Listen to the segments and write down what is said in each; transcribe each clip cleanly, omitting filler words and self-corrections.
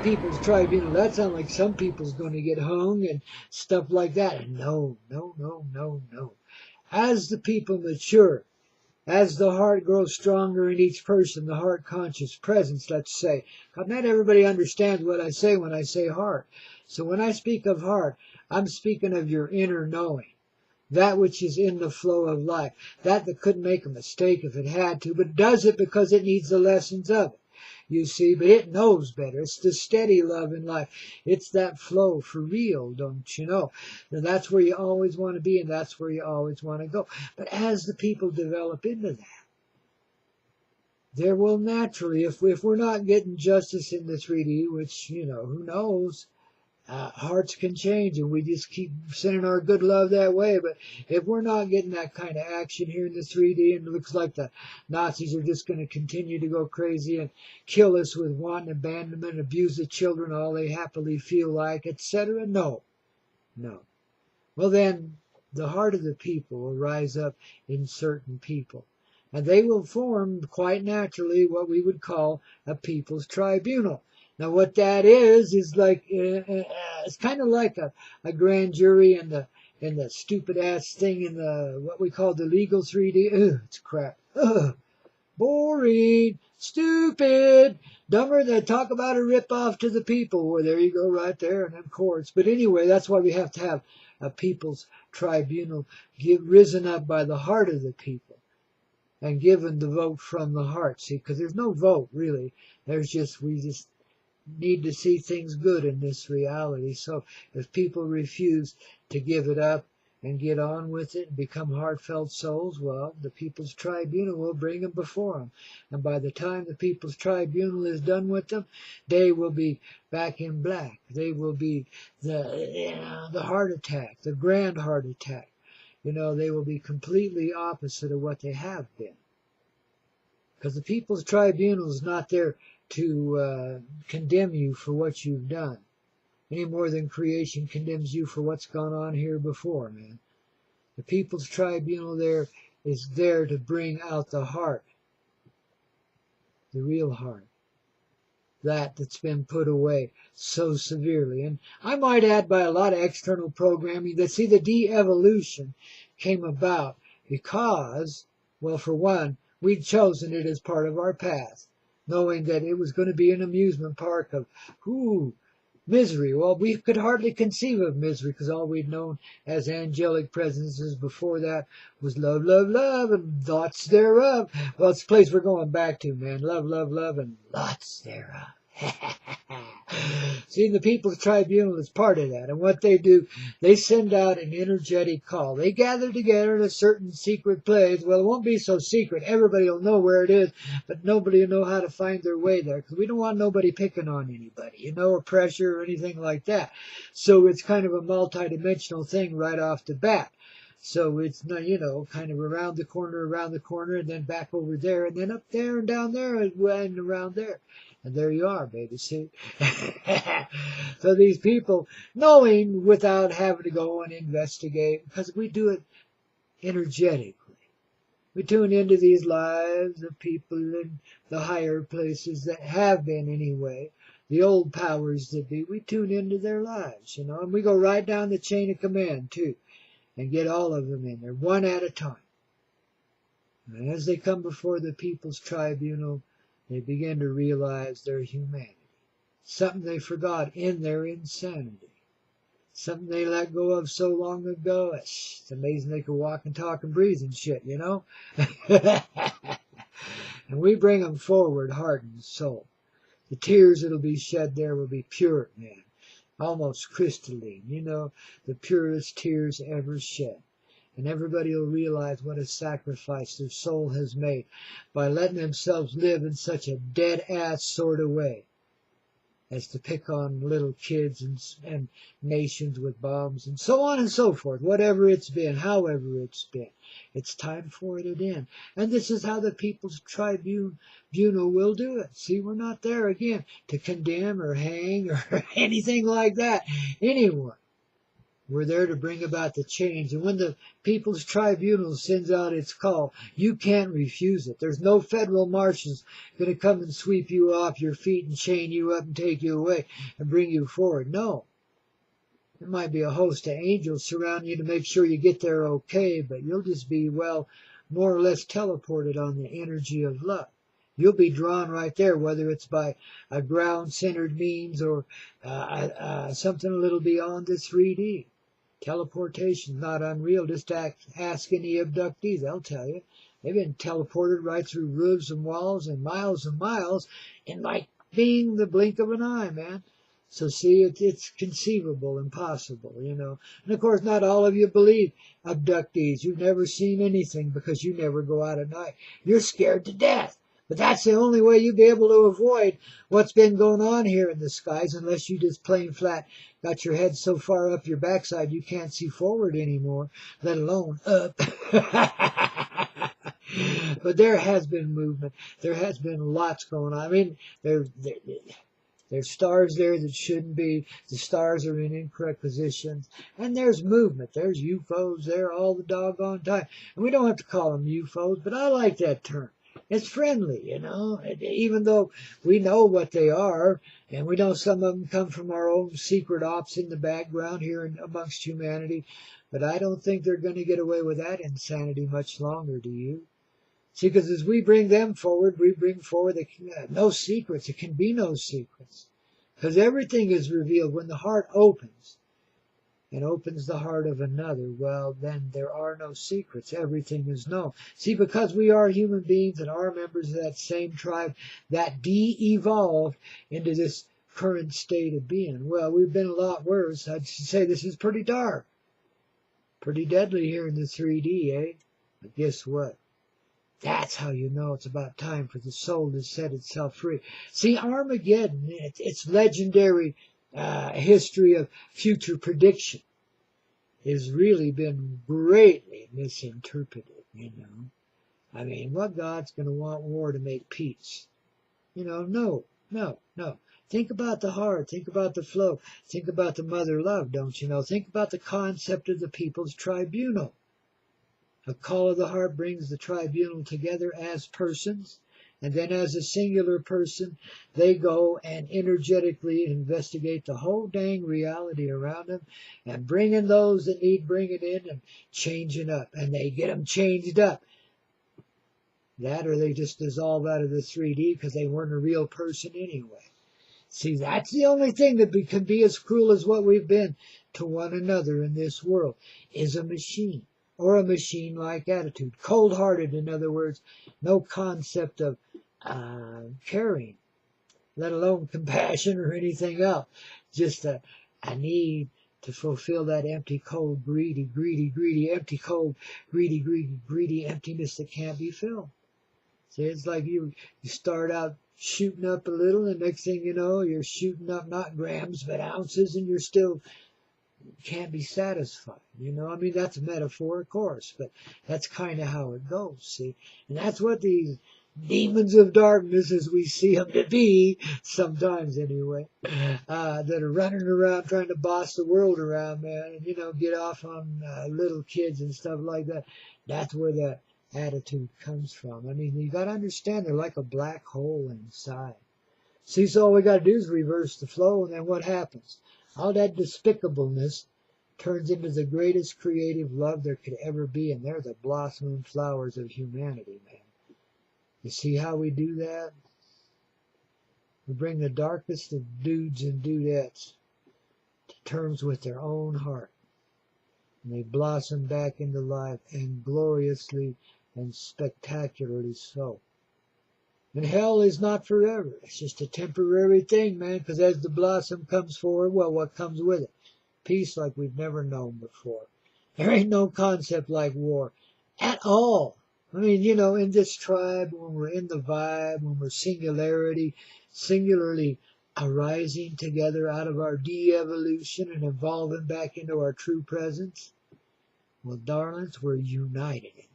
People's Tribunal, that sounds like some people's going to get hung and stuff like that. And no, no, no, no, no. As the people mature, as the heart grows stronger in each person, the heart conscious presence, let's say. Not everybody understands what I say when I say heart. So when I speak of heart, I'm speaking of your inner knowing. That which is in the flow of life. That couldn't make a mistake if it had to, but does it because it needs the lessons of it. You see, but it knows better. It's the steady love in life. It's that flow for real, don't you know? And that's where you always want to be, and that's where you always want to go. But as the people develop into that, there will naturally, if we're not getting justice in the 3D, which, you know, who knows, hearts can change, and we just keep sending our good love that way. But if we're not getting that kind of action here in the 3D, and it looks like the Nazis are just going to continue to go crazy and kill us with wanton abandonment, abuse the children, all they happily feel like, etc. No, no. Well, then the heart of the people will rise up in certain people, and they will form quite naturally what we would call a people's tribunal. Now, what that is like it's kind of like a grand jury and the stupid ass thing in the what we call the legal 3D. Ugh, it's crap. Ugh, boring, stupid, dumber than talk about a rip off to the people. Well, there you go, right there, and then courts. But anyway, that's why we have to have a people's tribunal risen up by the heart of the people and given the vote from the heart. See, because there's no vote really. We just need to see things good in this reality. So if people refuse to give it up and get on with it and become heartfelt souls, well, the People's Tribunal will bring them before them. And by the time the People's Tribunal is done with them, they will be back in black. They will be the heart attack, the grand heart attack. You know, they will be completely opposite of what they have been. Because the People's Tribunal is not there to condemn you for what you've done, any more than creation condemns you for what's gone on here before, man. The People's Tribunal there is there to bring out the heart, the real heart, that's been put away so severely. And I might add by a lot of external programming that, see, the de-evolution came about because, well, for one, we'd chosen it as part of our path, knowing that it was going to be an amusement park of, misery. Well, we could hardly conceive of misery because all we'd known as angelic presences before that was love, love, love, and lots thereof. Well, it's a place we're going back to, man. Love, love, love, and lots thereof. See, the People's Tribunal is part of that. And what they do, they send out an energetic call. They gather together in a certain secret place. Well, it won't be so secret. Everybody will know where it is, but nobody will know how to find their way there because we don't want nobody picking on anybody, you know, or pressure or anything like that. So it's kind of a multi-dimensional thing right off the bat. So it's, you know, kind of around the corner, and then back over there, and then up there and down there, and around there. And there you are, baby, see? So these people, knowing without having to go and investigate, because we do it energetically. We tune into these lives of people in the higher places that have been anyway, the old powers that be. We tune into their lives, you know, and we go right down the chain of command, too, and get all of them in there, one at a time. And as they come before the People's Tribunal, they begin to realize their humanity, something they forgot in their insanity, something they let go of so long ago. It's amazing they could walk and talk and breathe and shit, you know? And we bring them forward, heart and soul. The tears that'll be shed there will be pure, man, almost crystalline, you know, the purest tears ever shed. And everybody will realize what a sacrifice their soul has made by letting themselves live in such a dead-ass sort of way as to pick on little kids and nations with bombs and so on and so forth. Whatever it's been, however it's been, it's time for it to end. And this is how the People's Tribunal will do it. See, we're not there again to condemn or hang or anything like that. Anyone. We're there to bring about the change. And when the People's Tribunal sends out its call, you can't refuse it. There's no federal marshals going to come and sweep you off your feet and chain you up and take you away and bring you forward. No. There might be a host of angels surrounding you to make sure you get there okay, but you'll just be, well, more or less teleported on the energy of love. You'll be drawn right there, whether it's by a ground-centered means or something a little beyond the 3D. Teleportation, not unreal. Just ask any abductees, they'll tell you. They've been teleported right through roofs and walls and miles in like being the blink of an eye, man. So see, it's conceivable and possible, you know. And of course, not all of you believe abductees. You've never seen anything because you never go out at night. You're scared to death. But that's the only way you'll be able to avoid what's been going on here in the skies, unless you just plain flat got your head so far up your backside you can't see forward anymore, let alone up. But there has been movement. There has been lots going on. I mean, there's stars there that shouldn't be. The stars are in incorrect positions. And there's movement. There's UFOs there all the doggone time. And we don't have to call them UFOs, but I like that term. It's friendly, you know, even though we know what they are, and we know some of them come from our own secret ops in the background here amongst humanity, but I don't think they're going to get away with that insanity much longer, do you? See, because as we bring them forward, we bring forward no secrets. It can be no secrets. Because everything is revealed when the heart opens and opens the heart of another. Well, then there are no secrets. Everything is known. See, because we are human beings and are members of that same tribe that de-evolved into this current state of being. Well, we've been a lot worse. I'd say this is pretty dark. Pretty deadly here in the 3D, eh? But guess what? That's how you know it's about time for the soul to set itself free. See, Armageddon, its legendary history of future prediction, has really been greatly misinterpreted, you know. I mean, what God's going to want war to make peace? You know, no. Think about the heart. Think about the flow. Think about the mother love, don't you know? Think about the concept of the People's Tribunal. A call of the heart brings the tribunal together as persons, and then as a singular person, they go and energetically investigate the whole dang reality around them and bring in those that need bringing in and changing up, and they get them changed up. That or they just dissolve out of the 3D because they weren't a real person anyway. See, that's the only thing that can be as cruel as what we've been to one another in this world, is a machine. Or a machine-like attitude. Cold-hearted, in other words. No concept of caring, let alone compassion or anything else. Just a need to fulfill that empty, cold, greedy, empty, cold, greedy emptiness that can't be filled. See, it's like you start out shooting up a little, and next thing you know, you're shooting up not grams, but ounces, and you're still can't be satisfied, you know. I mean, that's a metaphor, of course, but that's kind of how it goes, see. And that's what these demons of darkness, as we see them to be, sometimes anyway, that are running around trying to boss the world around, man, and, you know, get off on little kids and stuff like that. That's where that attitude comes from. I mean, you got to understand they're like a black hole inside. See, so all we got to do is reverse the flow, and then what happens? All that despicableness turns into the greatest creative love there could ever be, and they're the blossoming flowers of humanity, man. You see how we do that? We bring the darkest of dudes and dudettes to terms with their own heart, and they blossom back into life, and gloriously and spectacularly so. And hell is not forever. It's just a temporary thing, man, because as the blossom comes forward, well, what comes with it? Peace like we've never known before. There ain't no concept like war at all. I mean, you know, in this tribe, when we're in the vibe, when we're singularly arising together out of our de-evolution and evolving back into our true presence, well, darlings, we're united in that.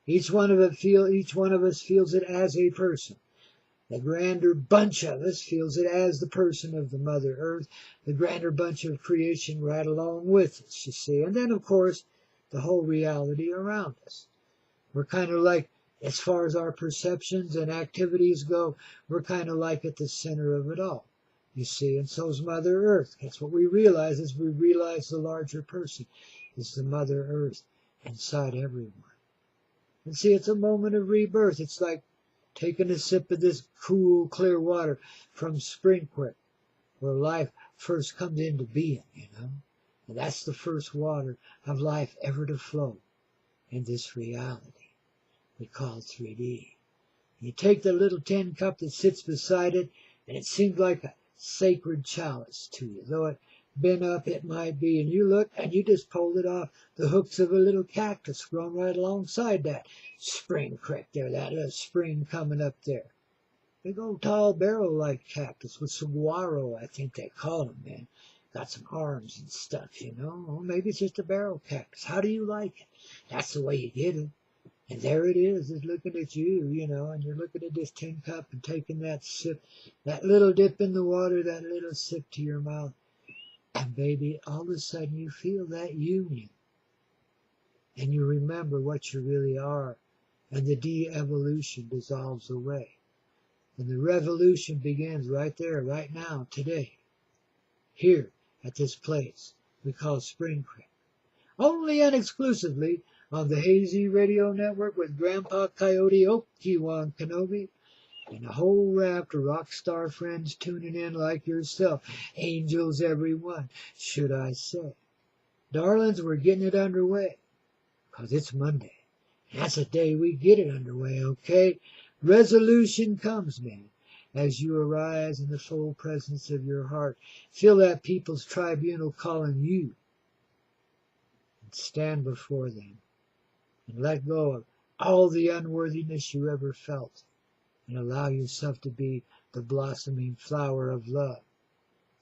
Each one of us feels it as a person. The grander bunch of us feels it as the person of the Mother Earth, the grander bunch of creation right along with us, you see. And then, of course, the whole reality around us. We're kind of like, as far as our perceptions and activities go, we're kind of like at the center of it all, you see. And so is Mother Earth. That's what we realize as we realize the larger person is the Mother Earth inside everyone. And see, it's a moment of rebirth. It's like taking a sip of this cool, clear water from Spring Creek, where life first comes into being, you know. And that's the first water of life ever to flow in this reality we call 3D. You take the little tin cup that sits beside it, and it seems like a sacred chalice to you, though it been up it might be, and you look and you just pulled it off the hooks of a little cactus grown right alongside that spring creek there, that little spring coming up there. Big old tall barrel-like cactus with saguaro, I think they call them, man. Got some arms and stuff, you know. Or maybe it's just a barrel cactus. How do you like it? That's the way you get it. And there it is, it's looking at you, you know, and you're looking at this tin cup and taking that sip, that little dip in the water, that little sip to your mouth. And baby, all of a sudden you feel that union. And you remember what you really are. And the de-evolution dissolves away. And the revolution begins right there, right now, today. Here, at this place we call Spring Creek. Only and exclusively on the Hazy Radio Network with Grandpa, Coyote, Obi-Wan Kenobi, and a whole raft of rock star friends tuning in like yourself. Angels, everyone, should I say. Darlings, we're getting it underway, 'cause it's Monday. And that's the day we get it underway, okay? Resolution comes, man, as you arise in the full presence of your heart. Feel that people's tribunal calling you. And stand before them. And let go of all the unworthiness you ever felt. And allow yourself to be the blossoming flower of love.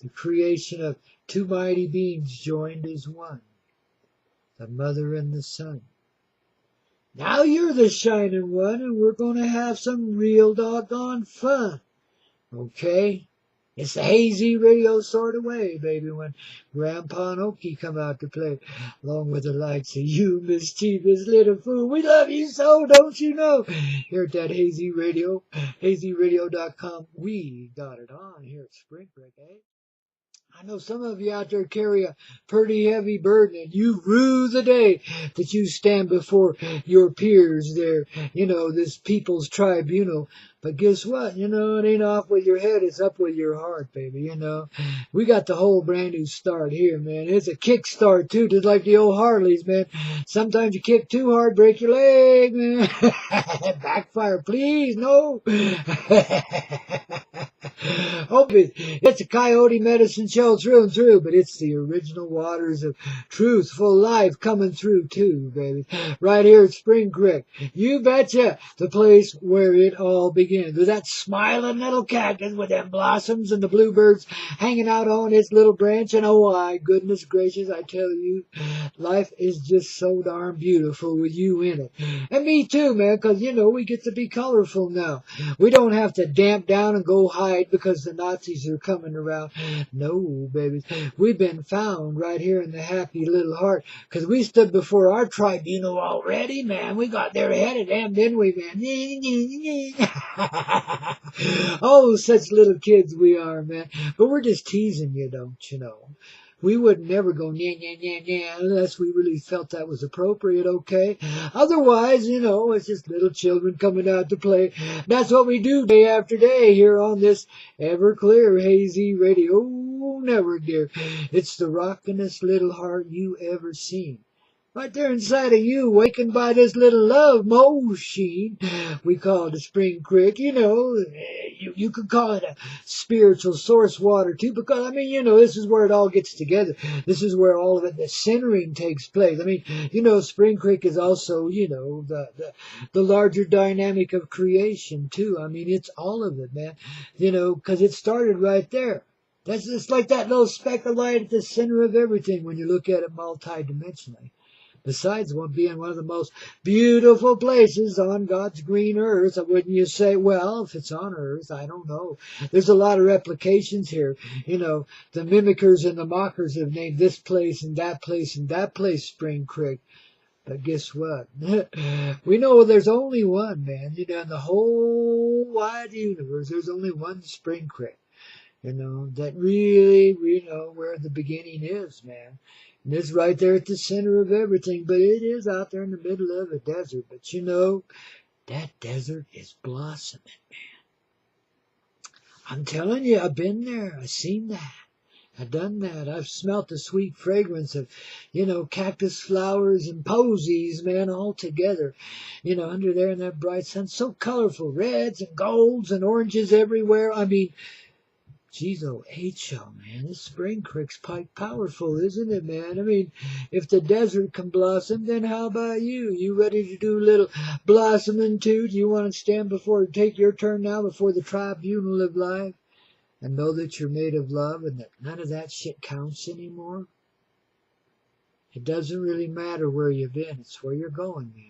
The creation of two mighty beings joined as one. The mother and the son. Now you're the shining one, and we're going to have some real doggone fun. Okay? It's the Hazy Radio sort of way, baby, when Grandpa and Oki come out to play, along with the likes of you, mischievous little fool. We love you so, don't you know? Here at that Hazy Radio, hazyradio.com, we got it on here at Spring Creek, eh? I know some of you out there carry a pretty heavy burden, and you rue the day that you stand before your peers there, you know, this people's tribunal. But guess what? You know, it ain't off with your head, it's up with your heart, baby, you know. We got the whole brand new start here, man. It's a kickstart, too, just like the old Harleys, man. Sometimes you kick too hard, break your leg, man. Backfire, please, no. Hope it's a Coyote medicine show through and through, but it's the original waters of truthful life coming through too, baby. Right here at Spring Creek. You betcha, the place where it all begins. With that smiling little cactus with them blossoms and the bluebirds hanging out on its little branch. And oh, my goodness gracious, I tell you, life is just so darn beautiful with you in it. And me too, man, because, you know, we get to be colorful now. We don't have to damp down and go hide because the Nazis are coming around. No, babies. We've been found right here in the happy little heart because we stood before our tribunal already, man. We got there ahead of them, didn't we, man? Oh, such little kids we are, man. But we're just teasing you, don't you know? We would never go nya, nya, nya, nya unless we really felt that was appropriate, okay? Otherwise, you know, it's just little children coming out to play. That's what we do day after day here on this ever-clear Hazy Radio Network, dear. It's the rockin'est little heart you ever seen. Right there inside of you, wakened by this little love machine we call the Spring Creek. You know, you could call it a spiritual source water too, because, I mean, you know, this is where it all gets together. This is where all of it, the centering takes place. I mean, you know, Spring Creek is also, you know, the larger dynamic of creation too. I mean, it's all of it, man. You know, because it started right there. It's like that little speck of light at the center of everything when you look at it multidimensionally. Besides being one of the most beautiful places on God's green earth, wouldn't you say? Well, if it's on earth, I don't know. There's a lot of replications here. You know, the mimickers and the mockers have named this place and that place and that place Spring Creek. But guess what? We know there's only one, man. You know, in the whole wide universe, there's only one Spring Creek. You know, that really, we know where the beginning is, man. And it's right there at the center of everything, but it is out there in the middle of a desert. But you know, that desert is blossoming. I'm telling you, I've been there. I've seen that. I've done that. I've smelt the sweet fragrance of, you know, cactus flowers and posies, man, all together. You know, under there in that bright sun. So colorful. Reds and golds and oranges everywhere. I mean, geez, oh, H.O., man, this Spring Creek's quite powerful, isn't it, man? I mean, if the desert can blossom, then how about you? You ready to do a little blossoming too? Do you want to stand before, take your turn now before the tribunal of life and know that you're made of love and that none of that shit counts anymore? It doesn't really matter where you've been. It's where you're going, man.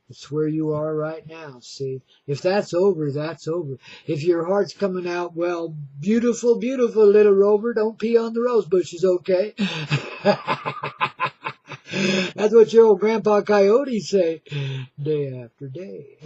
It's where you are right now, see? If that's over, that's over. If your heart's coming out, well, beautiful, beautiful little rover, don't pee on the rose bushes, okay? That's what your old Grandpa Coyote say day after day.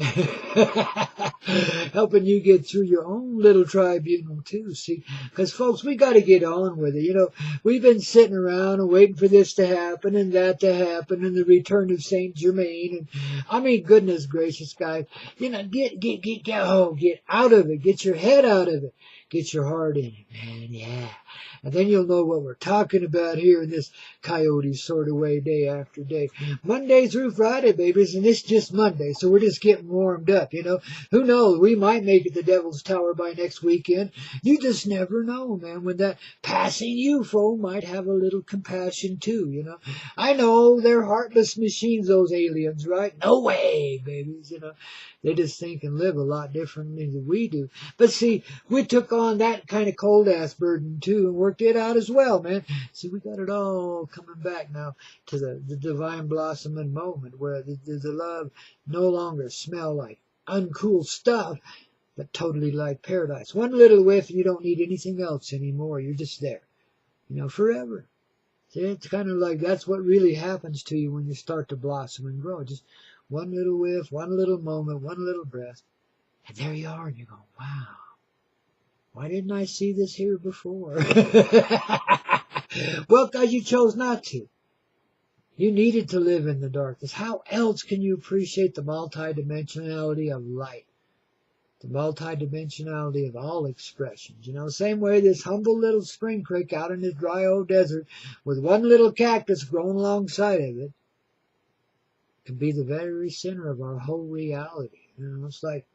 Helping you get through your own little tribunal too, see? Because folks, we got to get on with it. You know, we've been sitting around and waiting for this to happen and that to happen and the return of Saint Germain. And I mean, goodness gracious, guys, you know, get out of it. Get your head out of it. Get your heart in it, man. Yeah. And then you'll know what we're talking about here in this coyote sort of way day after day. Monday through Friday, babies, and it's just Monday, so we're just getting warmed up, you know. Who knows? We might make it to Devil's Tower by next weekend. You just never know, man, when that passing UFO might have a little compassion too, you know. I know they're heartless machines, those aliens, right? No way, babies, you know. They just think and live a lot differently than we do. But see, we took on that kind of cold-ass burden, too, and worked it out as well, man. See, we got it all coming back now to the divine blossoming moment where the love no longer smell like uncool stuff, but totally like paradise. One little whiff, you don't need anything else anymore. You're just there, you know, forever. See, it's kind of like that's what really happens to you when you start to blossom and grow. Just one little whiff, one little moment, one little breath, and there you are, and you go, wow, why didn't I see this here before? Well, because you chose not to. You needed to live in the darkness. How else can you appreciate the multidimensionality of light? The multidimensionality of all expressions. You know, same way this humble little Spring Creek out in this dry old desert with one little cactus growing alongside of it can be the very center of our whole reality. You know, it's like,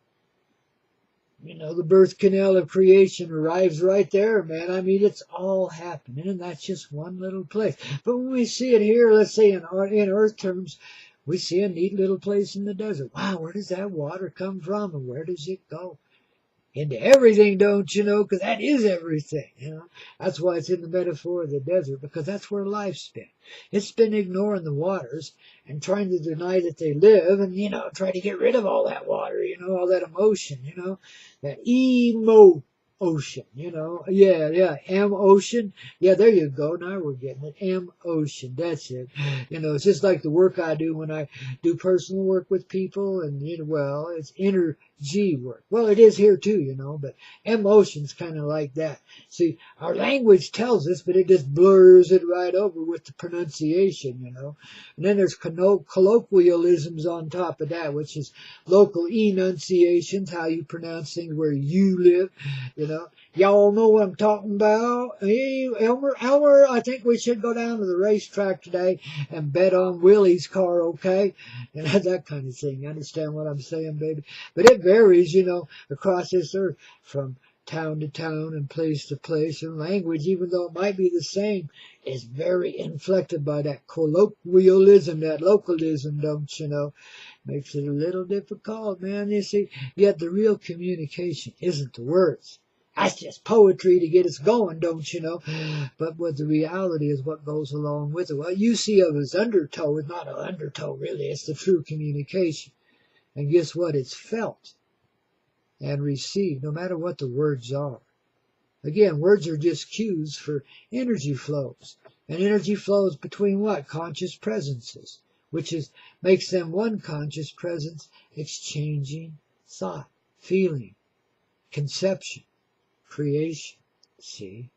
you know, the birth canal of creation arrives right there, man. I mean, it's all happening, and that's just one little place. But when we see it here, let's say in Earth terms, we see a neat little place in the desert. Wow, where does that water come from, and where does it go? Into everything, don't you know? Because that is everything, you know. That's why it's in the metaphor of the desert, because that's where life's been. It's been ignoring the waters and trying to deny that they live and, you know, try to get rid of all that water, you know, all that emotion, you know, that ocean, you know. Yeah, ocean. Yeah, there you go. Now we're getting it. Ocean. That's it. You know, it's just like the work I do when I do personal work with people, and, you know, well, it's inner G work. Well, it is here too, you know, but emotion's kind of like that. See, our language tells us, but it just blurs it right over with the pronunciation, you know. And then there's colloquialisms on top of that, which is local enunciations, how you pronounce things where you live, you know. Y'all know what I'm talking about. Hey, Elmer, I think we should go down to the racetrack today and bet on Willie's car, okay? And that kind of thing. You understand what I'm saying, baby? But it varies, you know, across this earth from town to town and place to place. And language, even though it might be the same, is very inflected by that colloquialism, that localism, don't you know? Makes it a little difficult, man. You see, yet the real communication isn't the words. That's just poetry to get us going, don't you know? But what the reality is what goes along with it. What you see of as undertow is not an undertow, really. It's the true communication. And guess what? It's felt and received, no matter what the words are. Again, words are just cues for energy flows. And energy flows between what? Conscious presences, which makes them one conscious presence exchanging thought, feeling, conception, creation. See?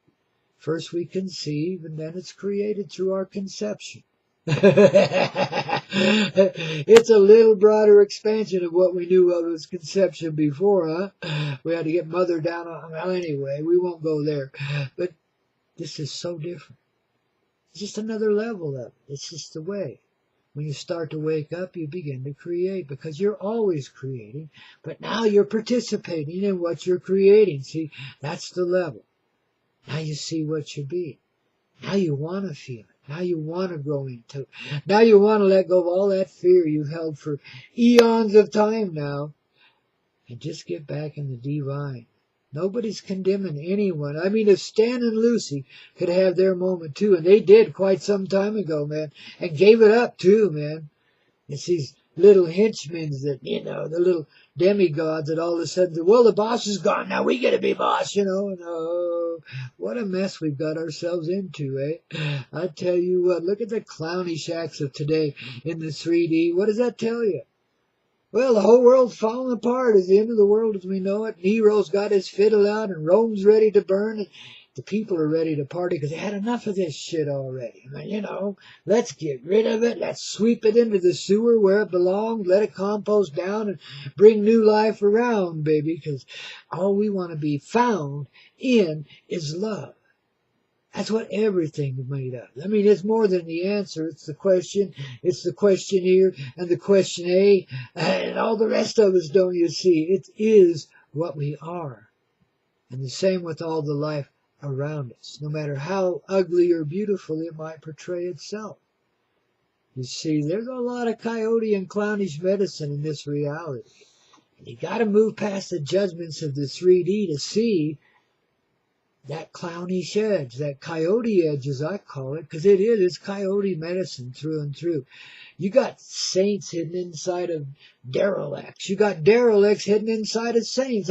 First we conceive, and then it's created through our conception. It's a little broader expansion of what we knew of as conception before, huh? We had to get mother down on, well, anyway, we won't go there. But this is so different. It's just another level of it. It's just the way. When you start to wake up, you begin to create, because you're always creating, but now you're participating in what you're creating. See, that's the level. Now you see what you're being. Now you want to feel it. Now you want to grow into it. Now you want to let go of all that fear you've held for eons of time now, and just get back in the divine. Nobody's condemning anyone. I mean, if Stan and Lucy could have their moment too, and they did quite some time ago, man, and gave it up too, man. It's these little henchmen that, you know, the little demigods that all of a sudden say, well, the boss is gone, now we gotta be boss, you know. And oh, what a mess we've got ourselves into, eh? I tell you what, look at the clownish acts of today in the 3D. What does that tell you? Well, the whole world's falling apart. It's the end of the world as we know it. Nero's got his fiddle out, and Rome's ready to burn, and the people are ready to party because they had enough of this shit already. I mean, you know, let's get rid of it. Let's sweep it into the sewer where it belongs. Let it compost down and bring new life around, baby, because all we want to be found in is love. That's what everything's made of. I mean, it's more than the answer. It's the question. It's the questionnaire and the question A and all the rest of us, don't you see? It is what we are. And the same with all the life around us, no matter how ugly or beautiful it might portray itself. You see, there's a lot of coyote and clownish medicine in this reality. And you got to move past the judgments of the 3D to see that clownish edge, that coyote edge as I call it, because it is, it's coyote medicine through and through. You got saints hidden inside of derelicts. You got derelicts hidden inside of saints.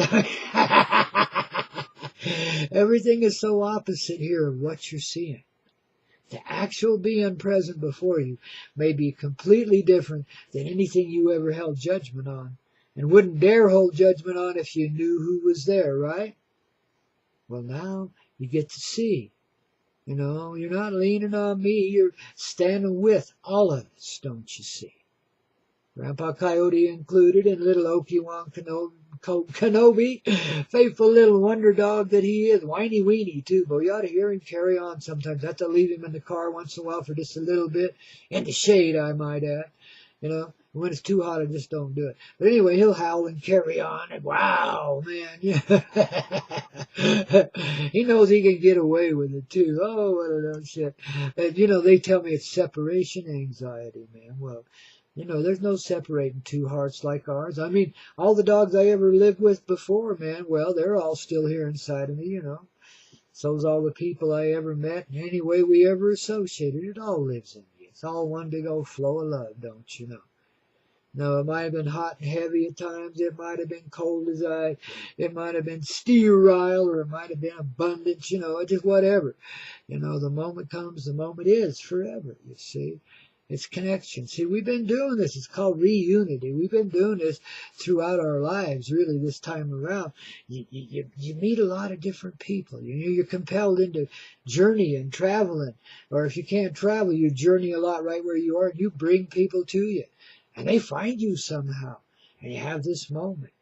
Everything is so opposite here of what you're seeing. The actual being present before you may be completely different than anything you ever held judgment on, and wouldn't dare hold judgment on if you knew who was there, right? Well, now you get to see. You know, you're not leaning on me. You're standing with all of us, don't you see? Grandpa Coyote included, and little Obi-Wan Kenobi, faithful little wonder dog that he is, whiny weenie too, but you ought to hear him carry on sometimes. I have to leave him in the car once in a while for just a little bit, in the shade I might add, you know. When it's too hot, I just don't do it. But anyway, he'll howl and carry on, and wow, man, yeah. He knows he can get away with it too. Oh, what a little shit. And, you know, they tell me it's separation anxiety, man. Well, you know, there's no separating two hearts like ours. I mean, all the dogs I ever lived with before, man, well, they're all still here inside of me, you know. So's all the people I ever met, and any way we ever associated, it all lives in me. It's all one big old flow of love, don't you know? No, it might have been hot and heavy at times. It might have been cold as ice. It might have been sterile, or it might have been abundance, you know, just whatever. You know, the moment comes, the moment is forever, you see. It's connection. See, we've been doing this. It's called reunity. We've been doing this throughout our lives, really, this time around. You meet a lot of different people. You're compelled into journeying, traveling. Or if you can't travel, you journey a lot right where you are, and you bring people to you. And they find you somehow. And you have this moment.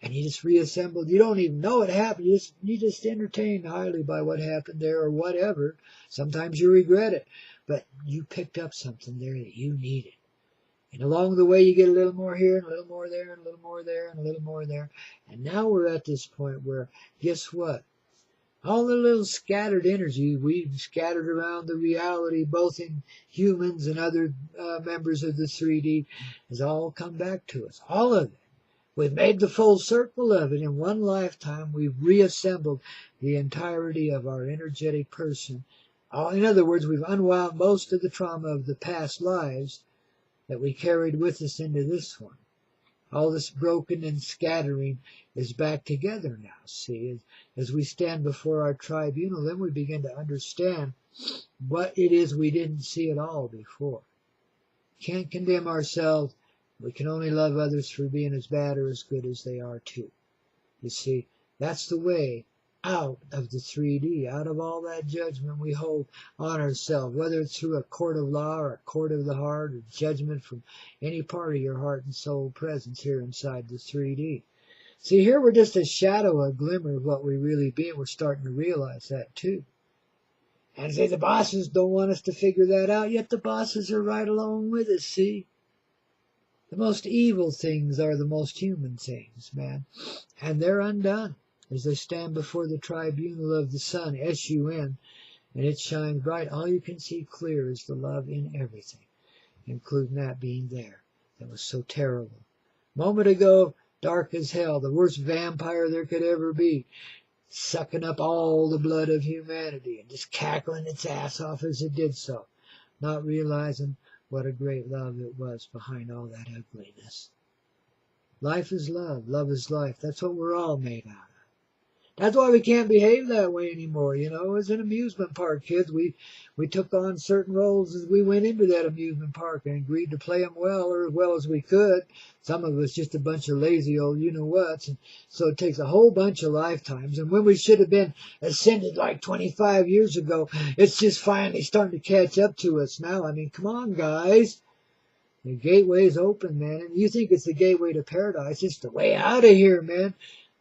And you just reassemble. You don't even know it happened. You just entertained highly by what happened there or whatever. Sometimes you regret it. But you picked up something there that you needed. And along the way, you get a little more here, and a little more there, and a little more there, and a little more there. And now we're at this point where, guess what? All the little scattered energy we've scattered around the reality, both in humans and other members of the 3D, has all come back to us. All of it. We've made the full circle of it. In one lifetime, we've reassembled the entirety of our energetic person. In other words, we've unwound most of the trauma of the past lives that we carried with us into this one. All this broken and scattering is back together now, see? As we stand before our tribunal, then we begin to understand what it is we didn't see at all before. Can't condemn ourselves. We can only love others for being as bad or as good as they are too. You see, that's the way out of the 3D, out of all that judgment we hold on ourselves, whether it's through a court of law or a court of the heart or judgment from any part of your heart and soul presence here inside the 3D. See, here we're just a shadow, a glimmer of what we really be, and we're starting to realize that too. And say the bosses don't want us to figure that out, yet the bosses are right along with us, see? The most evil things are the most human things, man. And they're undone as they stand before the tribunal of the sun, S-U-N, and it shines bright. All you can see clear is the love in everything, including that being there. That was so terrible. Moment ago, dark as hell, the worst vampire there could ever be, sucking up all the blood of humanity and just cackling its ass off as it did so, not realizing what a great love it was behind all that ugliness. Life is love. Love is life. That's what we're all made out of. That's why we can't behave that way anymore. You know, as an amusement park, kids, we took on certain roles as we went into that amusement park and agreed to play them well or as well as we could. Some of us just a bunch of lazy old you-know-whats. And so it takes a whole bunch of lifetimes. And when we should have been ascended like 25 years ago, it's just finally starting to catch up to us now. I mean, come on, guys. The gateway's open, man. And you think it's the gateway to paradise. It's the way out of here, man.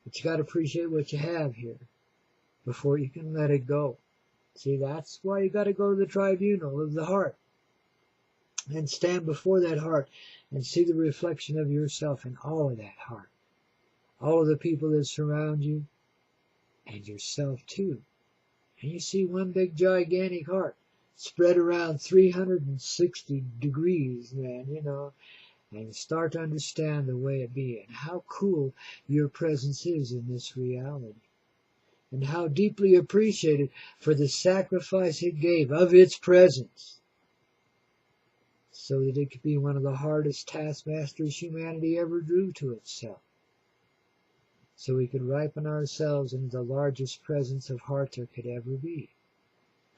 But you got to appreciate what you have here before you can let it go. See, that's why you got to go to the tribunal of the heart and stand before that heart and see the reflection of yourself in all of that heart. All of the people that surround you and yourself too. And you see one big gigantic heart spread around 360 degrees, man, you know. And start to understand the way it be and how cool your presence is in this reality. And how deeply appreciated for the sacrifice it gave of its presence. So that it could be one of the hardest taskmasters humanity ever drew to itself. So we could ripen ourselves into the largest presence of heart there could ever be.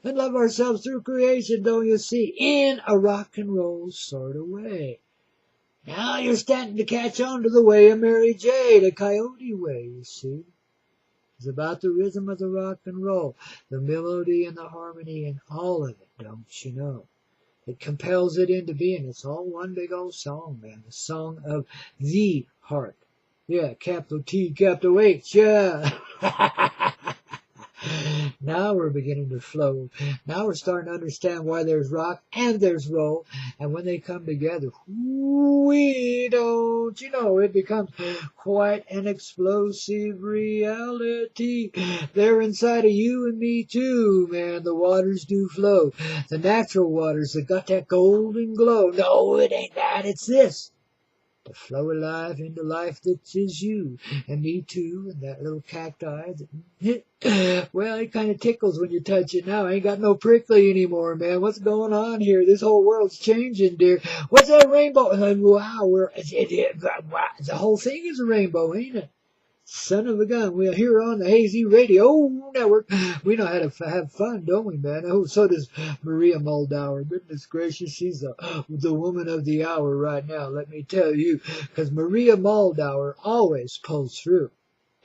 And love ourselves through creation, don't you see? In a rock and roll sort of way. Now you're starting to catch on to the way of Mary J., the Coyote way, you see. It's about the rhythm of the rock and roll, the melody and the harmony and all of it, don't you know? It compels it into being. It's all one big old song, man. The song of the heart. Yeah, capital T, capital H, yeah. Now we're beginning to flow. Now we're starting to understand why there's rock and there's roll. And when they come together, we don't, you know, it becomes quite an explosive reality. They're inside of you and me too, man. The waters do flow. The natural waters that got that golden glow. No, it ain't that. It's this. To flow alive into life that is you and me too, and that little cacti that, well, it kind of tickles when you touch it now. I ain't got no prickly anymore, man. What's going on here? This whole world's changing, dear. What's that rainbow? Wow, the whole thing is a rainbow, ain't it? Son of a gun. We're here on the Hazy Radio Network. We know how to have fun, don't we, man? Oh, so does Maria Moldauer. Goodness gracious, she's the woman of the hour right now, let me tell you. Because Maria Moldauer always pulls through.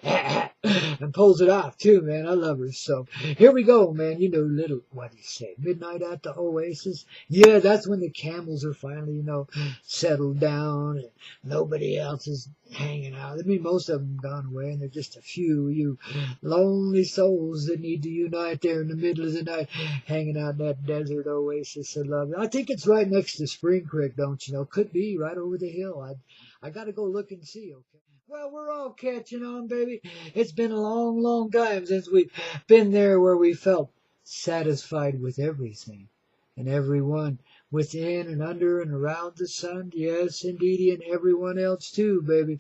And pulls it off, too, man. I love her so. Here we go, man. You know, little, what do you say, midnight at the Oasis? Yeah, that's when the camels are finally, you know, settled down and nobody else is hanging out. I mean, most of them gone away, and they're just a few, you lonely souls that need to unite there in the middle of the night, hanging out in that desert oasis. I love it. I think it's right next to Spring Creek, don't you know? Could be right over the hill. I got to go look and see, okay? Well, we're all catching on, baby. It's been a long, long time since we've been there where we felt satisfied with everything and everyone. within and under and around the sun. Yes, indeedy, and everyone else too, baby.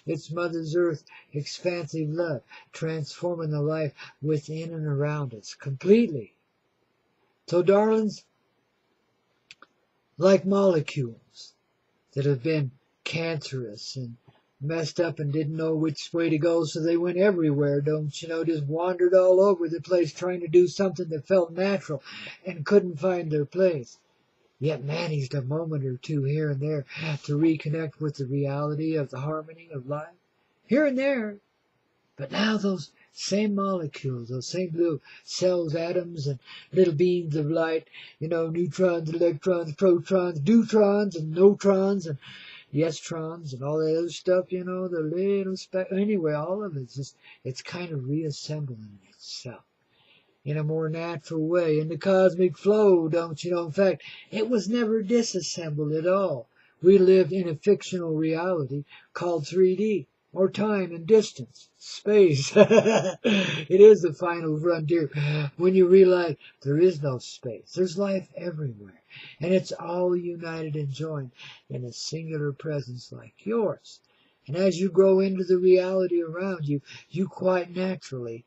It's Mother's Earth, expansive love, transforming the life within and around us completely. So, darlings, like molecules that have been cancerous and messed up and didn't know which way to go, so they went everywhere, don't you know, just wandered all over the place trying to do something that felt natural and couldn't find their place. Yet managed a moment or two here and there to reconnect with the reality of the harmony of life. Here and there. But now those same molecules, those same little cells, atoms, and little beams of light, neutrons, electrons, protons, deuterons, and neutrons, and yestrons, and all that other stuff, the little anyway, all of it's kind of reassembling itself in a more natural way, in the cosmic flow, don't you know? In fact, it was never disassembled at all. We lived in a fictional reality called 3D, or time and distance, space. It is the final frontier when you realize there is no space. There's life everywhere, and it's all united and joined in a singular presence like yours. And as you grow into the reality around you, you quite naturally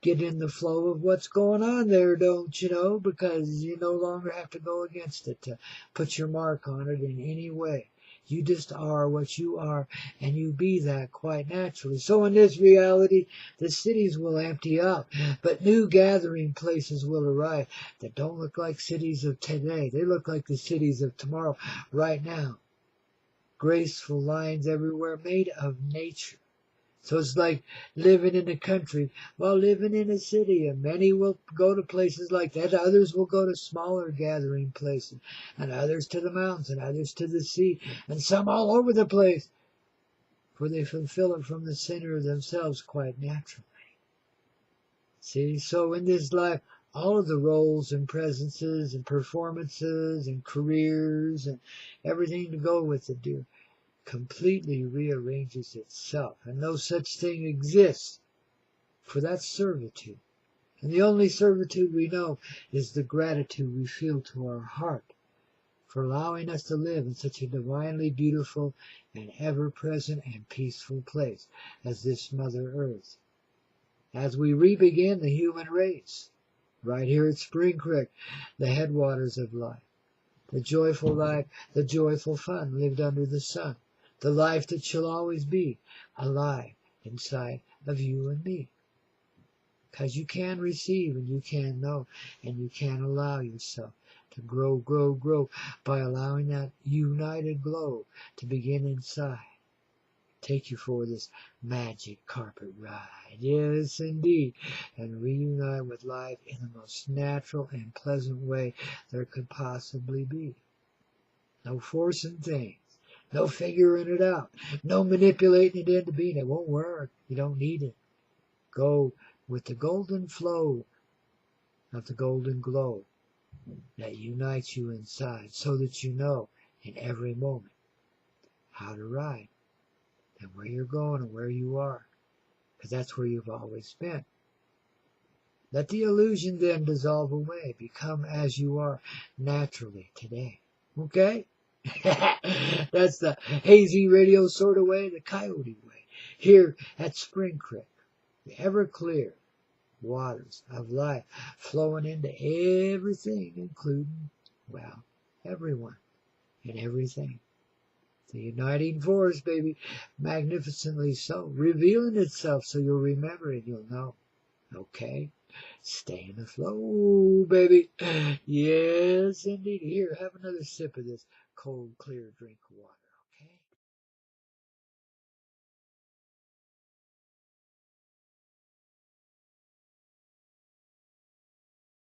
get in the flow of what's going on there, don't you know? Because you no longer have to go against it to put your mark on it in any way. You just are what you are, and you be that quite naturally. So in this reality, the cities will empty out, but new gathering places will arrive that don't look like cities of today. They look like the cities of tomorrow, right now. Graceful lines everywhere made of nature. So it's like living in the country while living in a city, and many will go to places like that. Others will go to smaller gathering places, and others to the mountains, and others to the sea, and some all over the place, for they fulfill it from the center of themselves quite naturally. See, so in this life, all of the roles and presences and performances and careers and everything to go with it, dear, completely rearranges itself, and no such thing exists, for that's servitude. And the only servitude we know is the gratitude we feel to our heart for allowing us to live in such a divinely beautiful and ever-present and peaceful place as this Mother Earth. As we re-begin the human race, right here at Spring Creek, the headwaters of life, the joyful life, the joyful fun lived under the sun, the life that shall always be alive inside of you and me. Because you can receive and you can know and you can allow yourself to grow, grow, grow by allowing that united glow to begin inside. Take you for this magic carpet ride. Yes, indeed. And reunite with life in the most natural and pleasant way there could possibly be. No forcing things. No figuring it out. No manipulating it into being. It won't work. You don't need it. Go with the golden flow of the golden glow that unites you inside, so that you know in every moment how to ride and where you're going and where you are, because that's where you've always been. Let the illusion then dissolve away. Become as you are naturally today. Okay? That's the hazy radio sort of way, the Coyote way. Here at Spring Creek, the ever clear waters of life flowing into everything, including, well, everyone and everything. The uniting force, baby, magnificently so, revealing itself so you'll remember and you'll know. Okay? Stay in the flow, baby. Yes, indeed. Here, have another sip of this cold, clear drink of water.